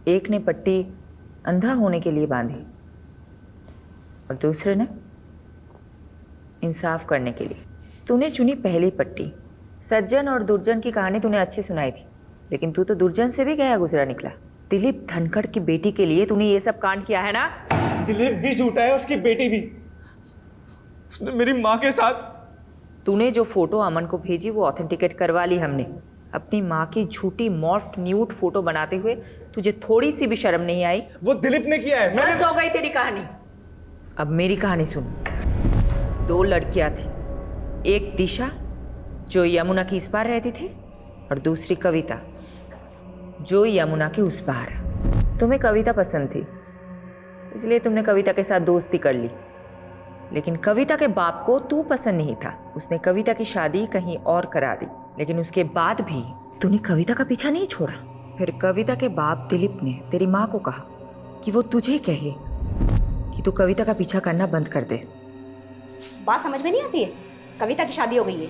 S2: एक ने पट्टी अंधा होने के लिए बांधी और दूसरे ने इंसाफ करने के लिए। तूने चुनी पहली पट्टी। सज्जन और दुर्जन की कहानी तूने अच्छी सुनाई थी, लेकिन तू तो दुर्जन से भी गया गुजरा निकला। दिलीप धनखड़ की बेटी के लिए तूने ये सब कांड किया है ना?
S11: दिलीप भी झूठा है, उसकी बेटी भी। उसने मेरी माँ के साथ।
S2: तूने जो फोटो अमन को भेजी वो ऑथेंटिकेट करवा ली हमने। अपनी माँ की झूठी मॉर्फ्ड न्यूड फोटो बनाते हुए तुझे थोड़ी सी भी शर्म नहीं आई?
S11: वो दिलीप ने किया है।
S2: बस हो गई तेरी कहानी। अब मेरी कहानी सुन। 2 लड़कियां थी, एक दिशा जो यमुना की इस पार रहती थी और दूसरी कविता जो यमुना के उस पार। तुम्हें कविता पसंद थी, इसलिए तुमने कविता के साथ दोस्ती कर ली। लेकिन कविता के बाप को तू पसंद नहीं था। उसने कविता की शादी कहीं और करा दी, लेकिन उसके बाद भी तूने कविता का पीछा नहीं छोड़ा। फिर कविता के बाप दिलीप ने तेरी माँ को कहा कि वो तुझे कहे कि तू कविता का पीछा करना बंद कर दे।
S19: बात समझ में नहीं आती है? कविता की शादी हो गई है,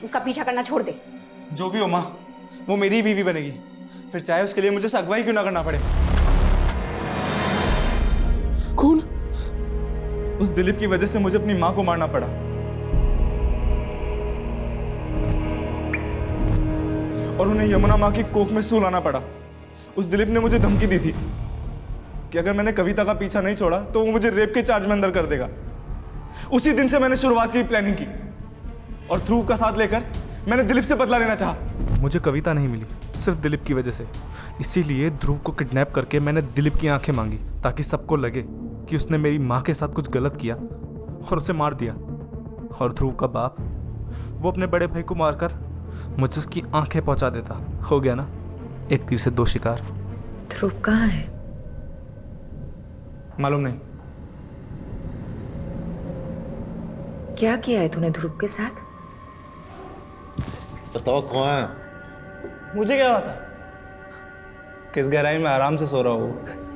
S19: उसका पीछा करना छोड़ दे।
S11: जो भी हो माँ, वो मेरी ही बीवी बनेगी, फिर चाहे उसके लिए मुझे अगवाई क्यों ना करना पड़े। खून? उस दिलीप की वजह से मुझे अपनी माँ को मारना पड़ा। और उन्हें यमुना माँ की कोख में सुलाना पड़ा। उस दिलीप ने मुझे धमकी दी थी कि अगर मैंने कविता का पीछा नहीं छोड़ा तो वो मुझे रेप के चार्ज में अंदर कर देगा। उसी दिन से मैंने शुरुआत की प्लानिंग की और ध्रुव का साथ लेकर मैंने दिलीप से बदला लेना चाहा।
S17: मुझे कविता नहीं मिली सिर्फ दिलीप की वजह से। इसीलिए ध्रुव को किडनैप करके मैंने दिलीप की आंखें मांगी ताकि सबको लगे कि उसने मेरी माँ के साथ कुछ गलत किया और उसे मार दिया। और ध्रुव का बाप वो अपने बड़े भाई को मारकर मुझे उसकी आंखें पहुंचा देता। हो गया ना, एक तीर से 2 शिकार।
S2: ध्रुव कहाँ है?
S11: मालूम नहीं।
S2: क्या किया है तूने ध्रुव के साथ?
S18: बताओ कौन है?
S11: मुझे क्या पता, किस गहराई में आराम से सो रहा हूँ।